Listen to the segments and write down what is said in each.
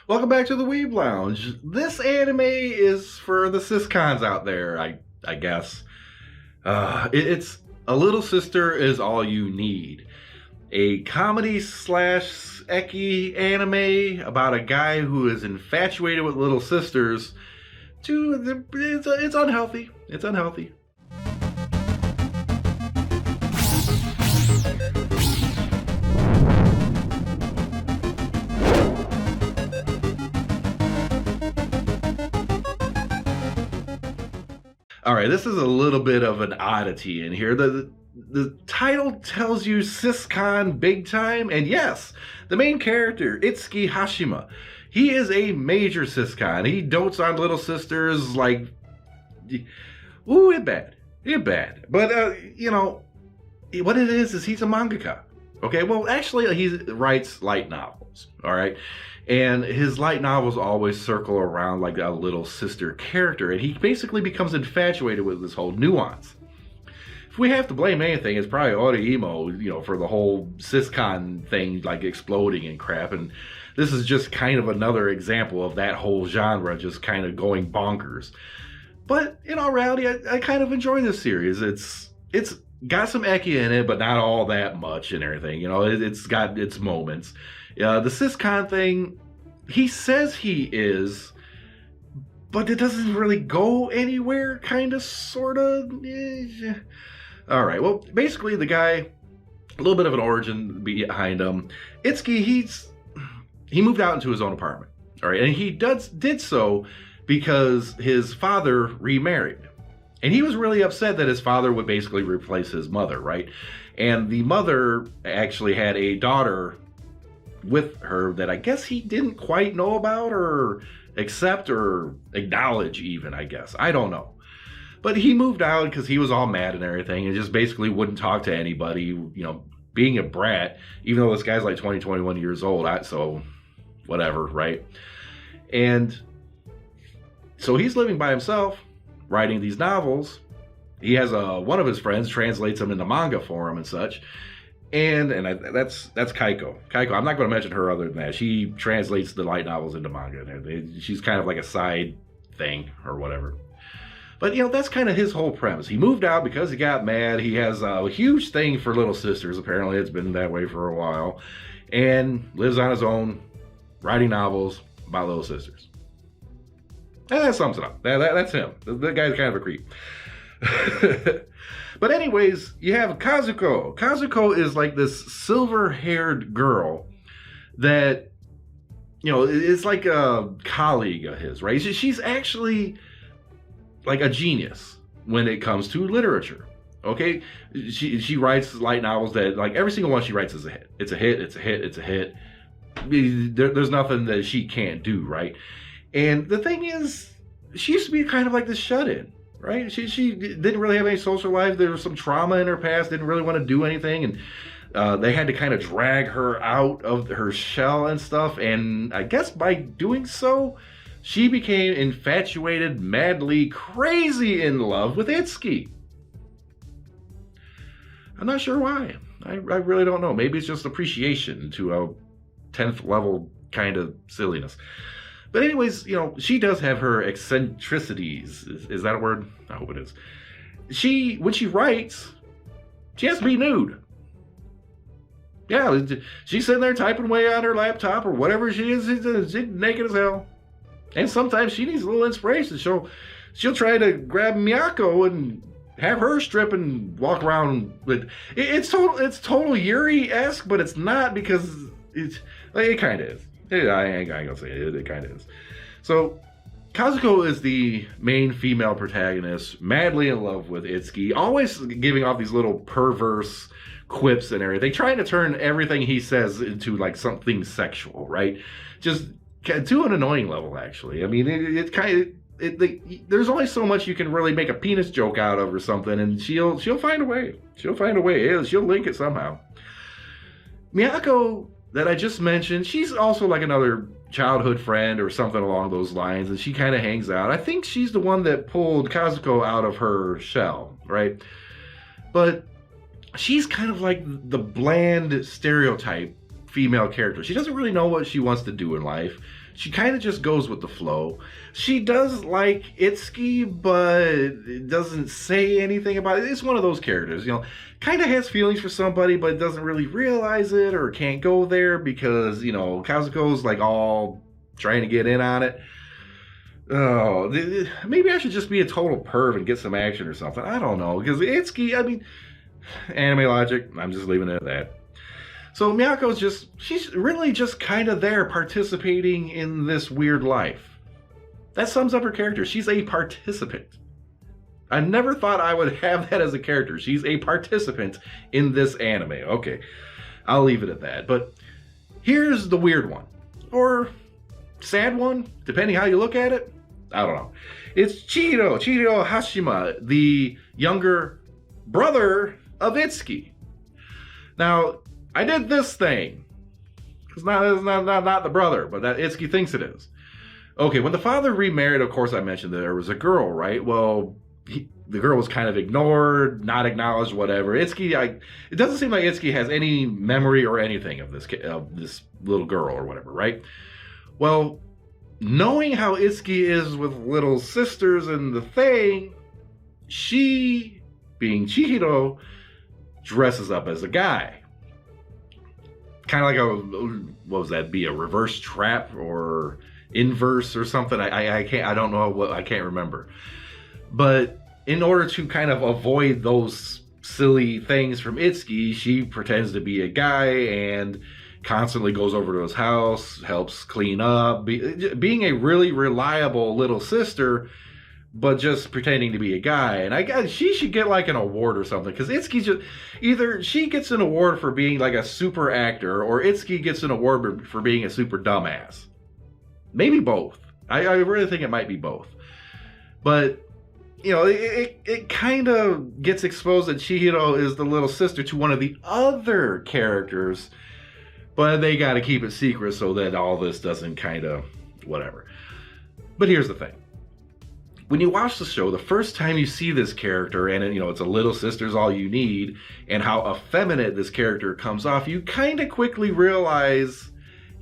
Welcome back to the Weeb Lounge. This anime is for the Siscons out there, I guess. It's A Little Sister Is All You Need. A comedy slash eki anime about a guy who is infatuated with little sisters. It's unhealthy. It's unhealthy. All right, this is a little bit of an oddity in here. The title tells you Siscon big time, and yes, the main character, Itsuki Hashima, he is a major Siscon. He dotes on little sisters like, ooh, it bad. But, what it is he's a mangaka. Okay, well, actually, he writes light novels, all right? And his light novels always circle around like a little sister character, and he basically becomes infatuated with this whole nuance. If we have to blame anything, it's probably Orihimo, for the whole Siscon thing, like exploding and crap, and this is just kind of another example of that whole genre just kind of going bonkers. But in all reality, I kind of enjoy this series. It's got some eki in it, but not all that much and everything. It's got its moments. The Siscon thing, he says he is, but it doesn't really go anywhere, kind of, sort of. All right, well, basically the guy, a little bit of an origin behind him. Itsuki, he moved out into his own apartment, all right, and he did so because his father remarried. And he was really upset that his father would basically replace his mother, right? And the mother actually had a daughter with her that I guess he didn't quite know about or accept or acknowledge even, I guess. I don't know. But he moved out because he was all mad and everything and just basically wouldn't talk to anybody, being a brat, even though this guy's like 21 years old, so whatever, right? And so he's living by himself, writing these novels. He has one of his friends translates them into manga for him and such. That's Kaiko. I'm not going to mention her other than that. She translates the light novels into manga. She's kind of like a side thing or whatever. But, that's kind of his whole premise. He moved out because he got mad. He has a huge thing for little sisters. Apparently, it's been that way for a while. And lives on his own, writing novels about little sisters. And that sums it up. That's him. The guy's kind of a creep. But anyways, you have Kazuko. Kazuko is like this silver-haired girl that, is like a colleague of his, right? She's actually like a genius when it comes to literature. Okay? She writes light novels that, like, every single one she writes is a hit. It's a hit. There's nothing that she can't do, right? And the thing is, she used to be kind of like this shut-in, right? She didn't really have any social life. There was some trauma in her past, didn't really want to do anything. And they had to kind of drag her out of her shell and stuff. And I guess by doing so, she became infatuated, madly, crazy in love with Itsuki. I'm not sure why. I really don't know. Maybe it's just appreciation to a 10th level kind of silliness. But anyways, she does have her eccentricities. Is that a word? I hope it is. When she writes, she has to be nude. Yeah, she's sitting there typing away on her laptop or whatever she is. She's naked as hell. And sometimes she needs a little inspiration. She'll try to grab Miyako and have her strip and walk around with. It's total Yuri-esque, but it's not because it kind of is. I ain't gonna say it. It kind of is. So, Kazuko is the main female protagonist, madly in love with Itsuki, always giving off these little perverse quips and everything, trying to turn everything he says into like something sexual, right? Just to an annoying level, actually. I mean, there's only so much you can really make a penis joke out of or something, and she'll find a way. She'll link it somehow. Miyako, that I just mentioned, she's also like another childhood friend or something along those lines, and she kind of hangs out. I think she's the one that pulled Kazuko out of her shell, right? But she's kind of like the bland stereotype female character. She doesn't really know what she wants to do in life. She kind of just goes with the flow. She does like Itsuki, but it doesn't say anything about it. It's one of those characters, you know, kind of has feelings for somebody, but doesn't really realize it or can't go there because, you know, Kazuko's like all trying to get in on it. Oh, maybe I should just be a total perv and get some action or something. I don't know, because Itsuki, I mean, anime logic, I'm just leaving it at that. So Miyako's she's really just kind of there participating in this weird life. That sums up her character. She's a participant. I never thought I would have that as a character. She's a participant in this anime. Okay, I'll leave it at that. But here's the weird one. Or sad one, depending how you look at it. I don't know. It's Chihiro Hashima, the younger brother of Itsuki. Now, I did this thing. It's not the brother, but that Itsuki thinks it is. Okay, when the father remarried, of course I mentioned that there was a girl, right? Well, the girl was kind of ignored, not acknowledged, whatever. Itsuki, it doesn't seem like Itsuki has any memory or anything of this little girl or whatever, right? Well, knowing how Itsuki is with little sisters and the thing, she, being Chihiro, dresses up as a guy. Kind of like what was that? Be a reverse trap or inverse or something? I can't remember. But in order to kind of avoid those silly things from Itsuki, she pretends to be a guy and constantly goes over to his house, helps clean up, being a really reliable little sister, but just pretending to be a guy. And she should get like an award or something, because Itsuki either she gets an award for being like a super actor, or Itsuki gets an award for being a super dumbass. Maybe both. I really think it might be both. But you know, it kind of gets exposed that Chihiro is the little sister to one of the other characters, but they got to keep it secret so that all this doesn't kind of whatever. But here's the thing. When you watch the show, the first time you see this character, and you know, it's a little sister's all you need, and how effeminate this character comes off, you kind of quickly realize,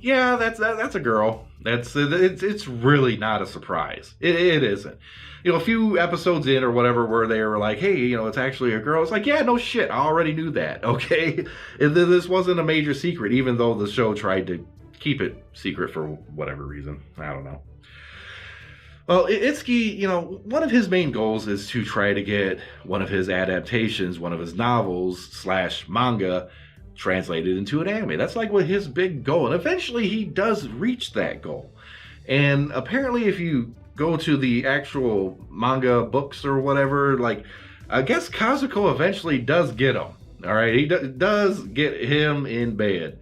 yeah, that's a girl. It's really not a surprise. It isn't. You know, a few episodes in or whatever where they were like, hey, you know, it's actually a girl. It's like, yeah, no shit. I already knew that, okay? This wasn't a major secret, even though the show tried to keep it secret for whatever reason. I don't know. Well, Itsuki, you know, one of his main goals is to try to get one of his adaptations, one of his novels / manga, translated into an anime. That's like what his big goal. And eventually he does reach that goal. And apparently if you go to the actual manga books or whatever, like, I guess Kazuko eventually does get him. All right, he does get him in bed.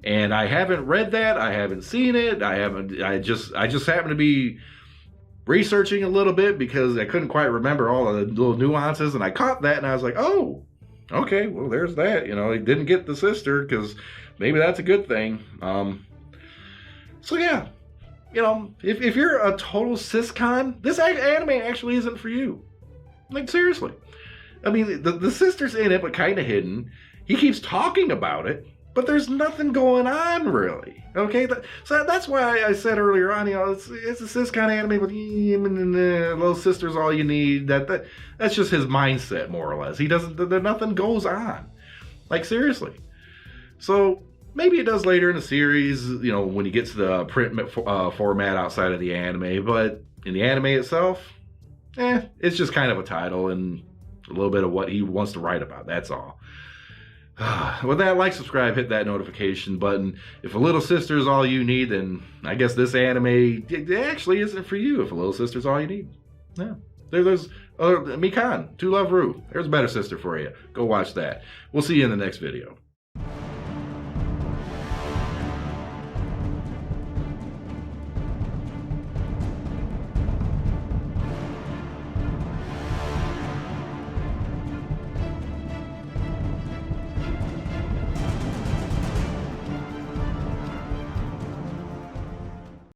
And I haven't read that. I haven't seen it. I just happen to be researching a little bit because I couldn't quite remember all of the little nuances, and I caught that and I was like, oh, okay, well, there's that. You know, he didn't get the sister because maybe that's a good thing. So yeah, you know, if you're a total Siscon, this anime actually isn't for you. Like, seriously. I mean, the sister's in it, but kind of hidden. He keeps talking about it, but there's nothing going on, really. Okay? So that's why I said earlier on, you know, it's a Siscon anime with him and little sister's all you need. That's just his mindset, more or less. Nothing goes on. Like, seriously. So maybe it does later in the series, you know, when he gets to the print format outside of the anime. But in the anime itself, it's just kind of a title and a little bit of what he wants to write about. That's all. With that, like, subscribe, hit that notification button. If a little sister is all you need, then I guess this anime it actually isn't for you. If a little sister is all you need. Yeah. There's Mikan, To Love Ru. There's a better sister for you. Go watch that. We'll see you in the next video.